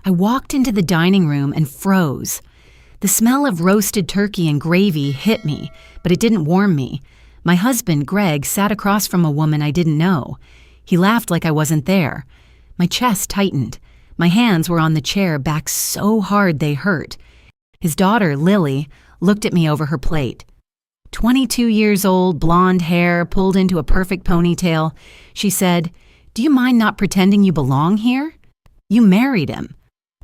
I walked into the dining room and froze. The smell of roasted turkey and gravy hit me, but it didn't warm me. My husband, Greg, sat across from a woman I didn't know. He laughed like I wasn't there. My chest tightened. My hands were on the chair back so hard they hurt. His daughter, Lily, looked at me over her plate. 22 years old, blonde hair, pulled into a perfect ponytail. She said, "Do you mind not pretending you belong here? You married him.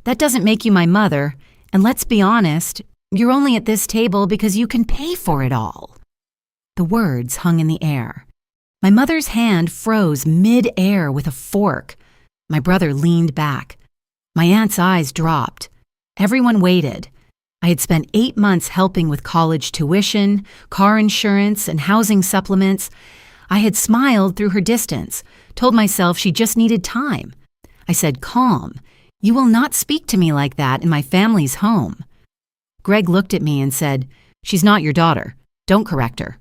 That doesn't make you my mother, and let's be honest, you're only at this table because you can pay for it all." The words hung in the air. My mother's hand froze mid-air with a fork. My brother leaned back. My aunt's eyes dropped. Everyone waited. I had spent 8 months helping with college tuition, car insurance, and housing supplements. I had smiled through her distance, told myself she just needed time. I said, "Calm. You will not speak to me like that in my family's home." Greg looked at me and said, "She's not your daughter. Don't correct her."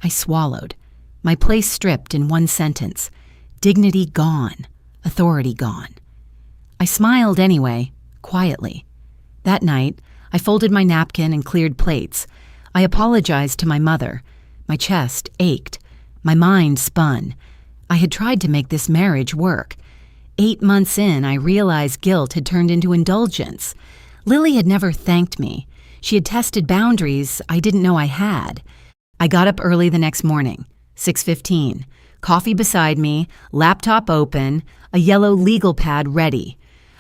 I swallowed. My place stripped in one sentence. Dignity gone. Authority gone. I smiled anyway, quietly. That night, I folded my napkin and cleared plates. I apologized to my mother. My chest ached. My mind spun. I had tried to make this marriage work. 8 months in, I realized guilt had turned into indulgence. Lily had never thanked me. She had tested boundaries I didn't know I had. I got up early the next morning, 6:15. Coffee beside me, laptop open, a yellow legal pad ready.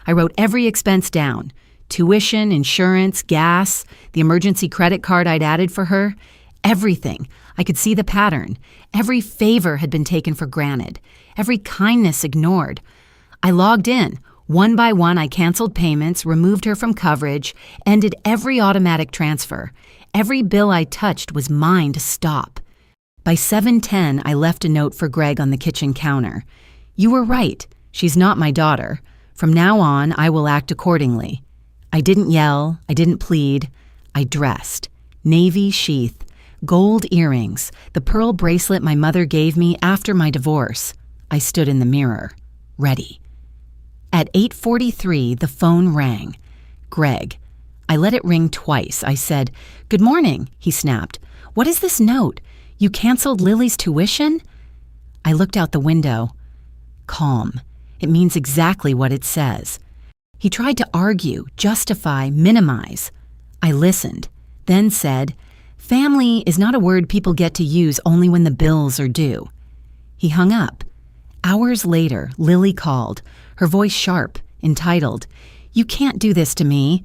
I wrote every expense down. Tuition, insurance, gas, the emergency credit card I'd added for her. Everything. I could see the pattern. Every favor had been taken for granted. Every kindness ignored. I logged in. One by one, I canceled payments, removed her from coverage, ended every automatic transfer. Every bill I touched was mine to stop. By 7:10, I left a note for Greg on the kitchen counter. "You were right. She's not my daughter. From now on, I will act accordingly." I didn't yell. I didn't plead. I dressed. Navy sheath, gold earrings, the pearl bracelet my mother gave me after my divorce. I stood in the mirror, ready. At 8:43, the phone rang. Greg. I let it ring twice. I said, "Good morning," he snapped. "What is this note? You canceled Lily's tuition?" I looked out the window. Calm. It means exactly what it says. He tried to argue, justify, minimize. I listened, then said, "Family is not a word people get to use only when the bills are due." He hung up. Hours later, Lily called, her voice sharp, entitled, "You can't do this to me."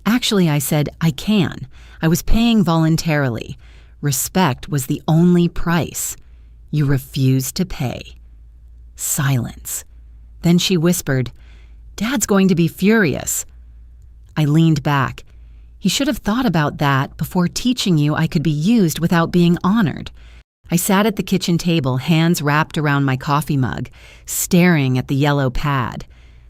Actually, I said, "I can. I was paying voluntarily. Respect was the only price. You refused to pay." Silence. Then she whispered, "Dad's going to be furious." I leaned back. He should have thought about that before teaching you I could be used without being honored. I sat at the kitchen table, hands wrapped around my coffee mug, staring at the yellow pad.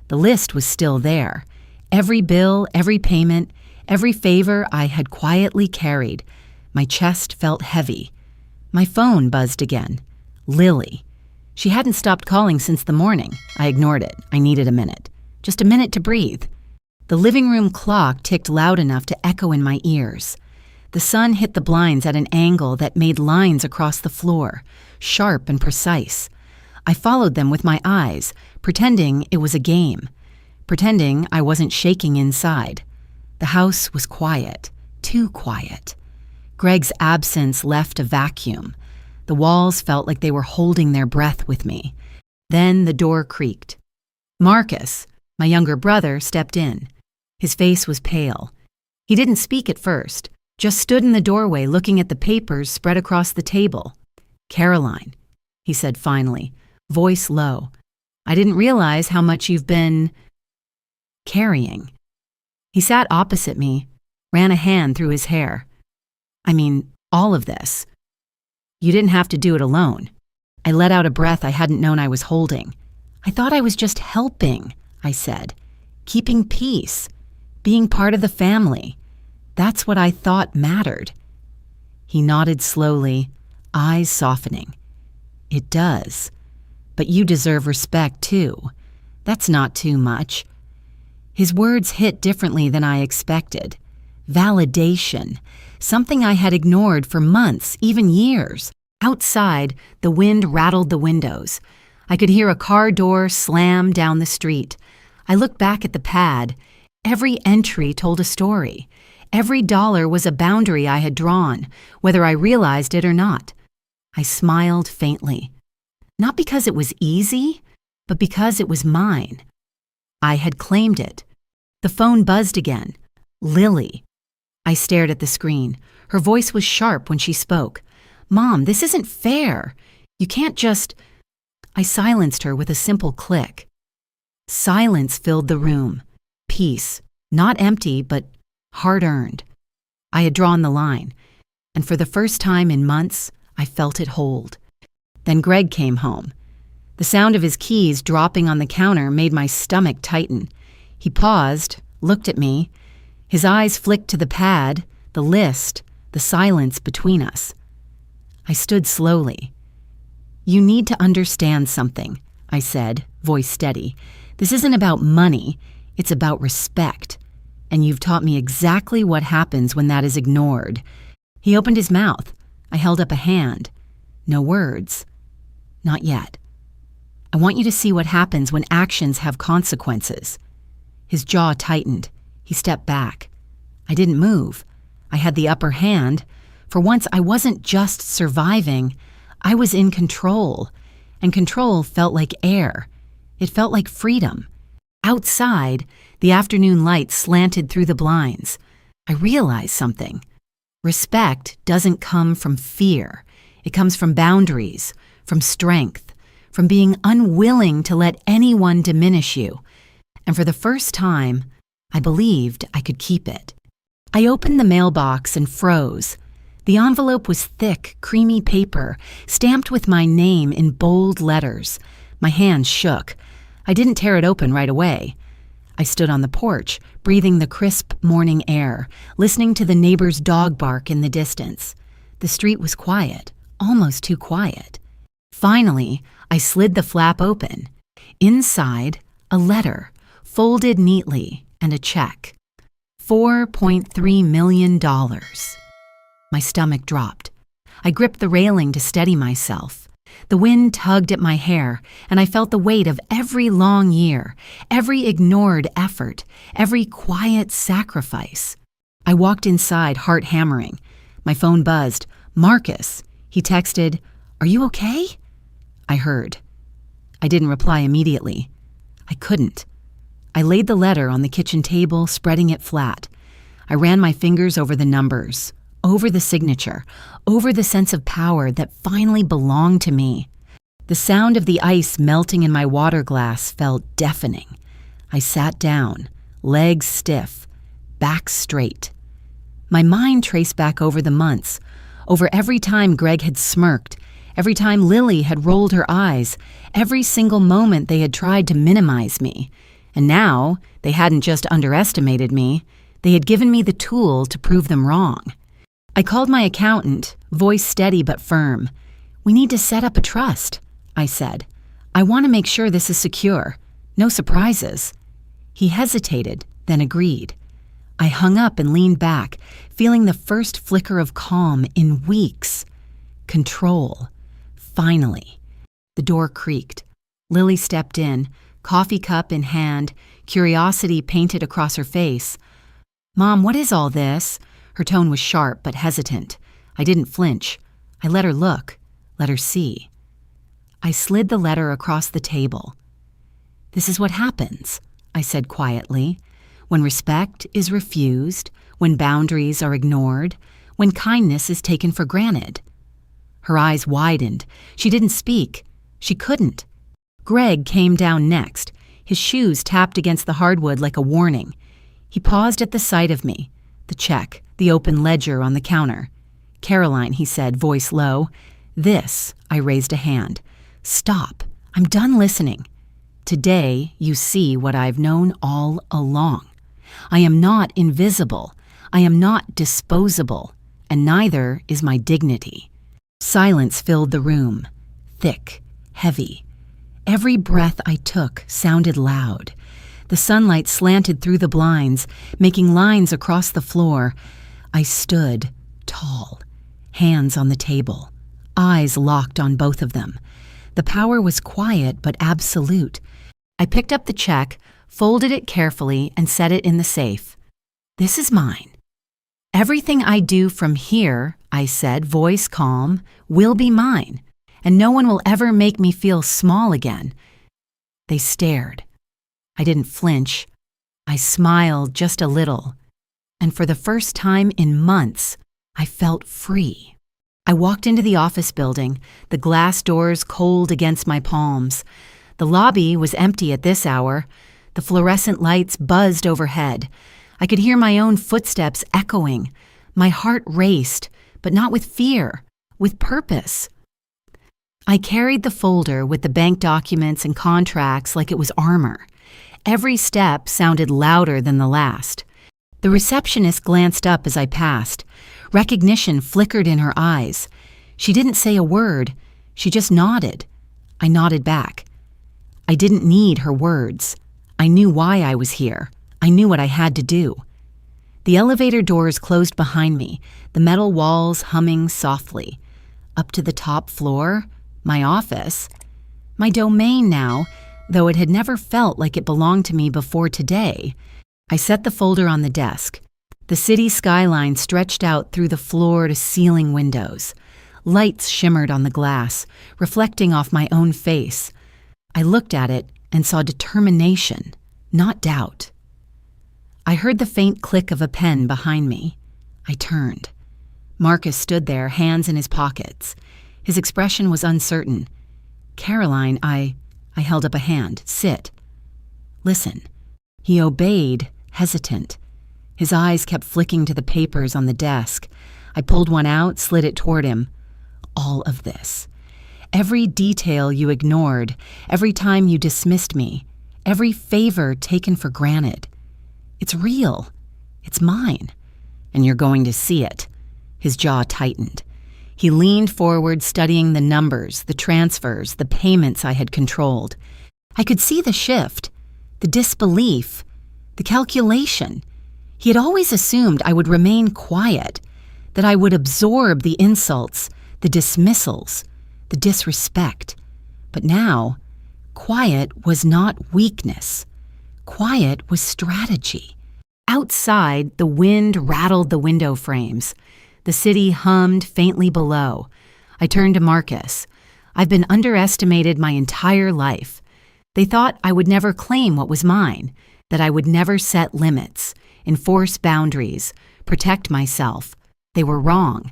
The list was still there. Every bill, every payment, every favor I had quietly carried. My chest felt heavy. My phone buzzed again. Lily. She hadn't stopped calling since the morning. I ignored it. I needed a minute. Just a minute to breathe. The living room clock ticked loud enough to echo in my ears. The sun hit the blinds at an angle that made lines across the floor, sharp and precise. I followed them with my eyes, pretending it was a game, pretending I wasn't shaking inside. The house was quiet, too quiet. Greg's absence left a vacuum. The walls felt like they were holding their breath with me. Then the door creaked. Marcus, my younger brother, stepped in. His face was pale. He didn't speak at first, just stood in the doorway looking at the papers spread across the table. "Caroline," he said finally, voice low. "I didn't realize how much you've been carrying." He sat opposite me, ran a hand through his hair. "I mean, all of this. You didn't have to do it alone." I let out a breath I hadn't known I was holding. "I thought I was just helping," I said. "Keeping peace. Being part of the family. That's what I thought mattered." He nodded slowly, eyes softening. "It does. But you deserve respect, too. That's not too much." His words hit differently than I expected. Validation, something I had ignored for months, even years. Outside, the wind rattled the windows. I could hear a car door slam down the street. I looked back at the pad. Every entry told a story. Every dollar was a boundary I had drawn, whether I realized it or not. I smiled faintly. Not because it was easy, but because it was mine. I had claimed it. The phone buzzed again. Lily. I stared at the screen. Her voice was sharp when she spoke. "Mom, this isn't fair. You can't just—" I silenced her with a simple click. Silence filled the room. Peace, not empty, but hard-earned. I had drawn the line, and for the first time in months, I felt it hold. Then Greg came home. The sound of his keys dropping on the counter made my stomach tighten. He paused, looked at me. His eyes flicked to the pad, the list, the silence between us. I stood slowly. "You need to understand something," I said, voice steady. "This isn't about money, it's about respect. And you've taught me exactly what happens when that is ignored." He opened his mouth. I held up a hand. No words. "Not yet. I want you to see what happens when actions have consequences." His jaw tightened. He stepped back. I didn't move. I had the upper hand. For once, I wasn't just surviving. I was in control. And control felt like air. It felt like freedom. Outside, the afternoon light slanted through the blinds. I realized something. Respect doesn't come from fear. It comes from boundaries, from strength, from being unwilling to let anyone diminish you. And for the first time, I believed I could keep it. I opened the mailbox and froze. The envelope was thick, creamy paper, stamped with my name in bold letters. My hands shook. I didn't tear it open right away. I stood on the porch, breathing the crisp morning air, listening to the neighbor's dog bark in the distance. The street was quiet, almost too quiet. Finally, I slid the flap open. Inside, a letter, folded neatly, and a check. $4.3 million. My stomach dropped. I gripped the railing to steady myself. The wind tugged at my hair, and I felt the weight of every long year, every ignored effort, every quiet sacrifice. I walked inside, heart hammering. My phone buzzed. "Marcus." He texted, "Are you okay?" I heard. I didn't reply immediately. I couldn't. I laid the letter on the kitchen table, spreading it flat. I ran my fingers over the numbers, over the signature, over the sense of power that finally belonged to me. The sound of the ice melting in my water glass felt deafening. I sat down, legs stiff, back straight. My mind traced back over the months, over every time Greg had smirked, every time Lily had rolled her eyes, every single moment they had tried to minimize me. And now, they hadn't just underestimated me, they had given me the tool to prove them wrong. I called my accountant, voice steady but firm. "We need to set up a trust," I said. "I want to make sure this is secure. No surprises." He hesitated, then agreed. I hung up and leaned back, feeling the first flicker of calm in weeks. Control. Finally. The door creaked. Lily stepped in, coffee cup in hand, curiosity painted across her face. "Mom, what is all this?" Her tone was sharp but hesitant. I didn't flinch. I let her look, let her see. I slid the letter across the table. "This is what happens," I said quietly, "when respect is refused, when boundaries are ignored, when kindness is taken for granted." Her eyes widened. She didn't speak. She couldn't. Greg came down next. His shoes tapped against the hardwood like a warning. He paused at the sight of me. The check, the open ledger on the counter. "Caroline," he said, voice low. "This," I raised a hand. "Stop. I'm done listening. Today, you see what I've known all along. I am not invisible. I am not disposable. And neither is my dignity." Silence filled the room. Thick, heavy. Every breath I took sounded loud. The sunlight slanted through the blinds, making lines across the floor. I stood, tall, hands on the table, eyes locked on both of them. The power was quiet but absolute. I picked up the check, folded it carefully, and set it in the safe. This is mine. Everything I do from here, I said, voice calm, will be mine, and no one will ever make me feel small again. They stared. I didn't flinch. I smiled just a little, and for the first time in months, I felt free. I walked into the office building, the glass doors cold against my palms. The lobby was empty at this hour. The fluorescent lights buzzed overhead. I could hear my own footsteps echoing. My heart raced, but not with fear, with purpose. I carried the folder with the bank documents and contracts like it was armor. Every step sounded louder than the last. The receptionist glanced up as I passed. Recognition flickered in her eyes. She didn't say a word. She just nodded. I nodded back. I didn't need her words. I knew why I was here. I knew what I had to do. The elevator doors closed behind me, the metal walls humming softly. Up to the top floor, my office, my domain now, though it had never felt like it belonged to me before today. I set the folder on the desk. The city skyline stretched out through the floor-to-ceiling windows. Lights shimmered on the glass, reflecting off my own face. I looked at it and saw determination, not doubt. I heard the faint click of a pen behind me. I turned. Marcus stood there, hands in his pockets. His expression was uncertain. Caroline, I held up a hand. Sit. Listen. He obeyed, hesitant. His eyes kept flicking to the papers on the desk. I pulled one out, slid it toward him. All of this. Every detail you ignored, every time you dismissed me, every favor taken for granted. It's real. It's mine. And you're going to see it. His jaw tightened. He leaned forward, studying the numbers, the transfers, the payments I had controlled. I could see the shift, the disbelief, the calculation. He had always assumed I would remain quiet, that I would absorb the insults, the dismissals, the disrespect. But now, quiet was not weakness. Quiet was strategy. Outside, the wind rattled the window frames. The city hummed faintly below. I turned to Marcus. I've been underestimated my entire life. They thought I would never claim what was mine, that I would never set limits, enforce boundaries, protect myself. They were wrong.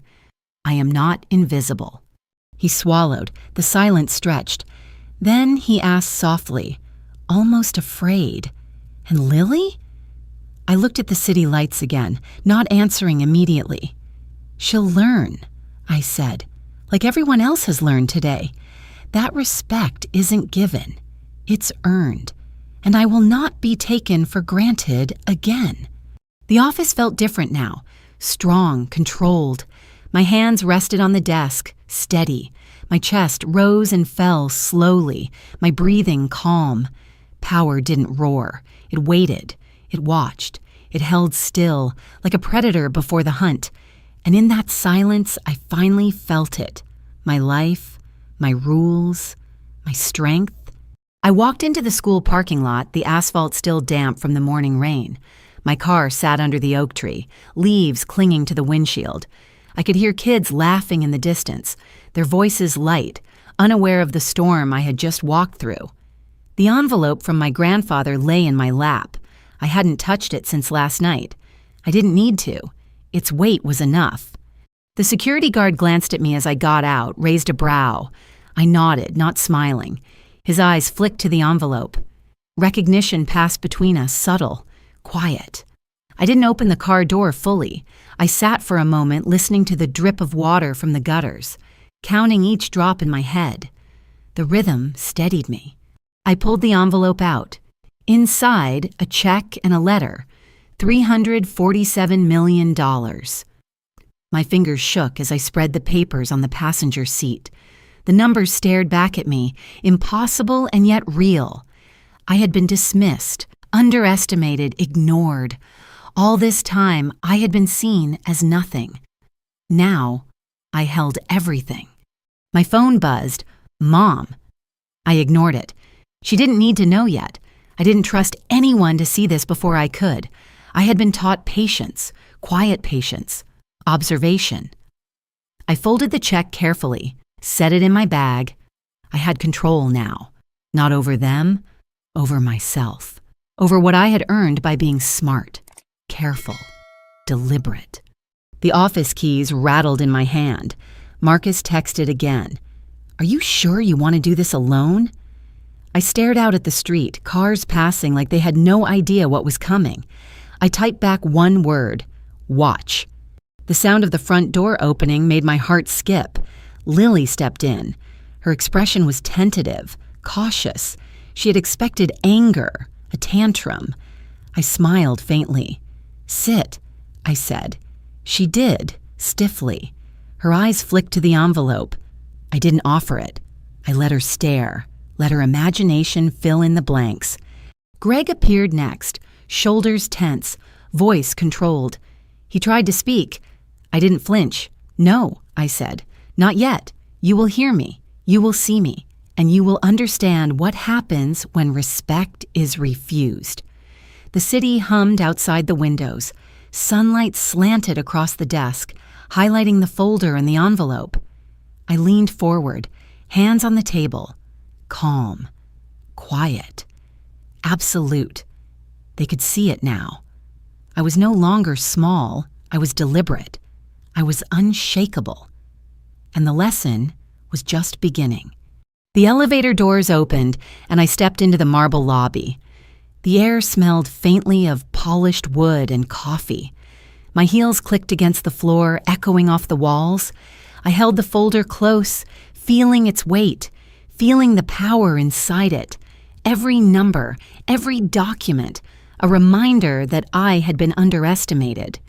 I am not invisible. He swallowed. The silence stretched. Then he asked softly, almost afraid, "And Lily?" I looked at the city lights again, not answering immediately. "She'll learn," I said, "like everyone else has learned today. That respect isn't given. It's earned. And I will not be taken for granted again." The office felt different now, strong, controlled. My hands rested on the desk, steady. My chest rose and fell slowly, my breathing calm. Power didn't roar. It waited. It watched. It held still, like a predator before the hunt. And in that silence, I finally felt it. My life, my rules, my strength. I walked into the school parking lot, the asphalt still damp from the morning rain. My car sat under the oak tree, leaves clinging to the windshield. I could hear kids laughing in the distance, their voices light, unaware of the storm I had just walked through. The envelope from my grandfather lay in my lap. I hadn't touched it since last night. I didn't need to. Its weight was enough. The security guard glanced at me as I got out, raised a brow. I nodded, not smiling. His eyes flicked to the envelope. Recognition passed between us, subtle, quiet. I didn't open the car door fully. I sat for a moment listening to the drip of water from the gutters, counting each drop in my head. The rhythm steadied me. I pulled the envelope out. Inside, a check and a letter. $347 million. My fingers shook as I spread the papers on the passenger seat. The numbers stared back at me, impossible and yet real. I had been dismissed, underestimated, ignored. All this time, I had been seen as nothing. Now, I held everything. My phone buzzed. Mom. I ignored it. She didn't need to know yet. I didn't trust anyone to see this before I could. I had been taught patience, quiet patience, observation. I folded the check carefully, set it in my bag. I had control now, not over them, over myself, over what I had earned by being smart, careful, deliberate. The office keys rattled in my hand. Marcus texted again. Are you sure you want to do this alone? I stared out at the street, cars passing like they had no idea what was coming. I typed back one word, watch. The sound of the front door opening made my heart skip. Lily stepped in. Her expression was tentative, cautious. She had expected anger, a tantrum. I smiled faintly. Sit, I said. She did, stiffly. Her eyes flicked to the envelope. I didn't offer it. I let her stare, let her imagination fill in the blanks. Greg appeared next, shoulders tense, voice controlled. He tried to speak. I didn't flinch. No, I said. Not yet. You will hear me. You will see me. And you will understand what happens when respect is refused. The city hummed outside the windows. Sunlight slanted across the desk, highlighting the folder and the envelope. I leaned forward, hands on the table. Calm. Quiet. Absolute. They could see it now. I was no longer small. I was deliberate. I was unshakable. And the lesson was just beginning. The elevator doors opened, and I stepped into the marble lobby. The air smelled faintly of polished wood and coffee. My heels clicked against the floor, echoing off the walls. I held the folder close, feeling its weight, feeling the power inside it. Every number, every document, a reminder that I had been underestimated.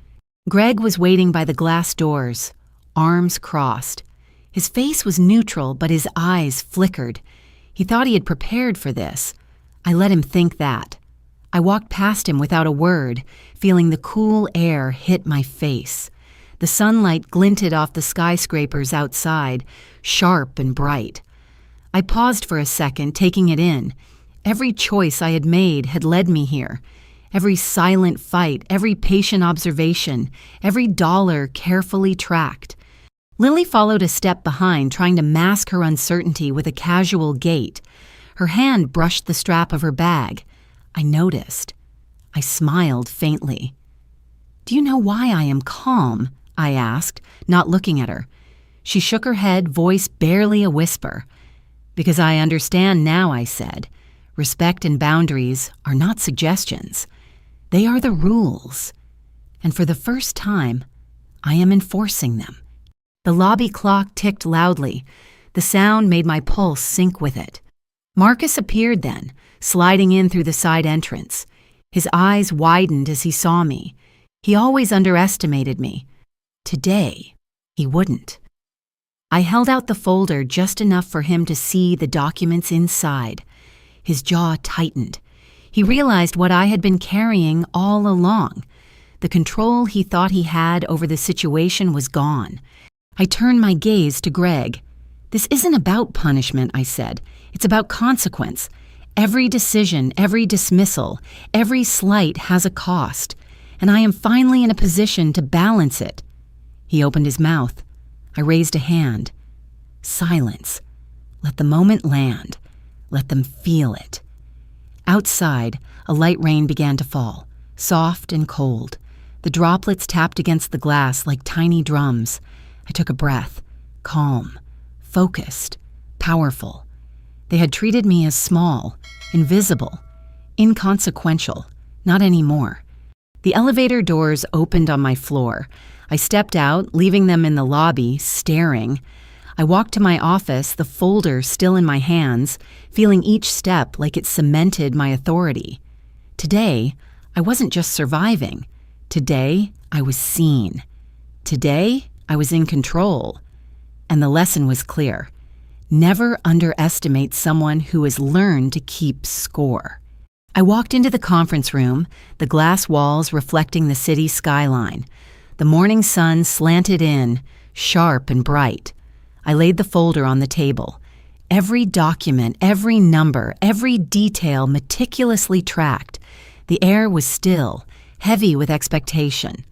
Greg was waiting by the glass doors, arms crossed. His face was neutral, but his eyes flickered. He thought he had prepared for this. I let him think that. I walked past him without a word, feeling the cool air hit my face. The sunlight glinted off the skyscrapers outside, sharp and bright. I paused for a second, taking it in. Every choice I had made had led me here. Every silent fight, every patient observation, every dollar carefully tracked. Lily followed a step behind, trying to mask her uncertainty with a casual gait. Her hand brushed the strap of her bag. I noticed. I smiled faintly. "Do you know why I am calm?" I asked, not looking at her. She shook her head, voice barely a whisper. "Because I understand now," I said. "Respect and boundaries are not suggestions. They are the rules. And for the first time, I am enforcing them." The lobby clock ticked loudly. The sound made my pulse sync with it. Marcus appeared then, sliding in through the side entrance. His eyes widened as he saw me. He always underestimated me. Today, he wouldn't. I held out the folder just enough for him to see the documents inside. His jaw tightened. He realized what I had been carrying all along. The control he thought he had over the situation was gone. I turned my gaze to Greg. "This isn't about punishment," I said. "It's about consequence. Every decision, every dismissal, every slight has a cost, and I am finally in a position to balance it." He opened his mouth. I raised a hand. Silence. Let the moment land. Let them feel it. Outside, a light rain began to fall, soft and cold. The droplets tapped against the glass like tiny drums. I took a breath, calm, focused, powerful. They had treated me as small, invisible, inconsequential, not anymore. The elevator doors opened on my floor. I stepped out, leaving them in the lobby, staring. I walked to my office, the folder still in my hands, feeling each step like it cemented my authority. Today, I wasn't just surviving. Today, I was seen. Today, I was in control. And the lesson was clear. Never underestimate someone who has learned to keep score. I walked into the conference room, the glass walls reflecting the city skyline. The morning sun slanted in, sharp and bright. I laid the folder on the table. Every document, every number, every detail meticulously tracked. The air was still, heavy with expectation.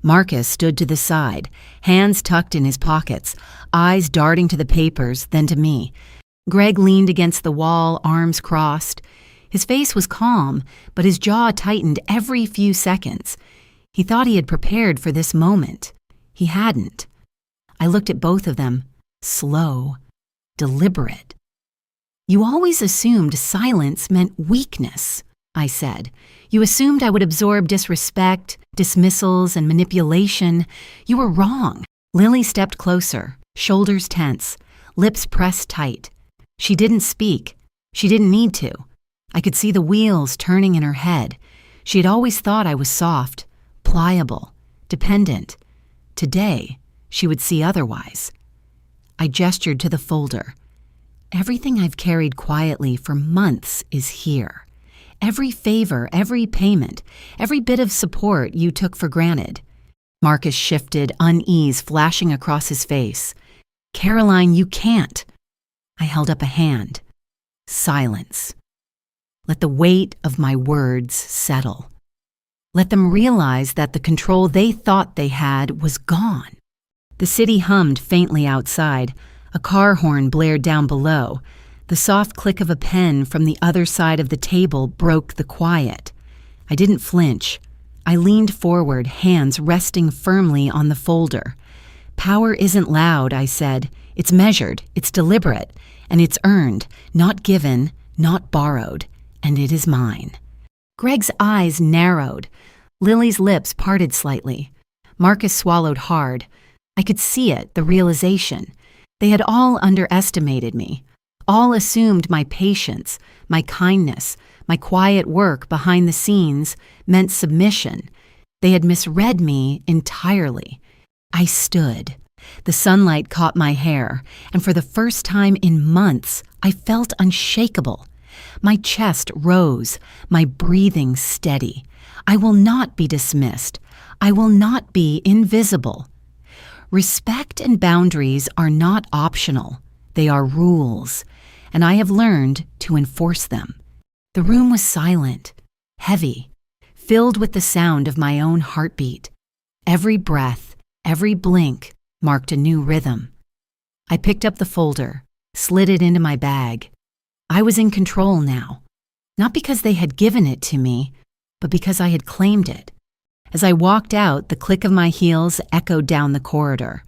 Marcus stood to the side, hands tucked in his pockets, eyes darting to the papers, then to me. Greg leaned against the wall, arms crossed. His face was calm, but his jaw tightened every few seconds. He thought he had prepared for this moment. He hadn't. I looked at both of them, slow, deliberate. "You always assumed silence meant weakness," I said. "You assumed I would absorb disrespect, dismissals, and manipulation. You were wrong." Lily stepped closer, shoulders tense, lips pressed tight. She didn't speak. She didn't need to. I could see the wheels turning in her head. She had always thought I was soft, pliable, dependent. Today, she would see otherwise. I gestured to the folder. "Everything I've carried quietly for months is here. Every favor, every payment, every bit of support you took for granted." Marcus shifted, unease flashing across his face. "Caroline, you can't." I held up a hand. Silence. Let the weight of my words settle. Let them realize that the control they thought they had was gone. The city hummed faintly outside. A car horn blared down below. The soft click of a pen from the other side of the table broke the quiet. I didn't flinch. I leaned forward, hands resting firmly on the folder. "Power isn't loud," I said. "It's measured, it's deliberate, and it's earned, not given, not borrowed, and it is mine." Greg's eyes narrowed. Lily's lips parted slightly. Marcus swallowed hard. I could see it, the realization. They had all underestimated me. All assumed my patience, my kindness, my quiet work behind the scenes meant submission. They had misread me entirely. I stood. The sunlight caught my hair, and for the first time in months, I felt unshakable. My chest rose, my breathing steady. I will not be dismissed. I will not be invisible. Respect and boundaries are not optional. They are rules, and I have learned to enforce them. The room was silent, heavy, filled with the sound of my own heartbeat. Every breath, every blink marked a new rhythm. I picked up the folder, slid it into my bag. I was in control now, not because they had given it to me, but because I had claimed it. As I walked out, the click of my heels echoed down the corridor.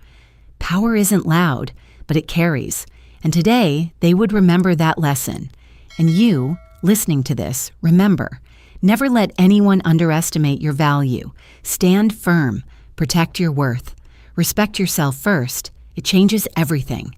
Power isn't loud, but it carries. And today, they would remember that lesson. And you, listening to this, remember, never let anyone underestimate your value. Stand firm, protect your worth. Respect yourself first. It changes everything.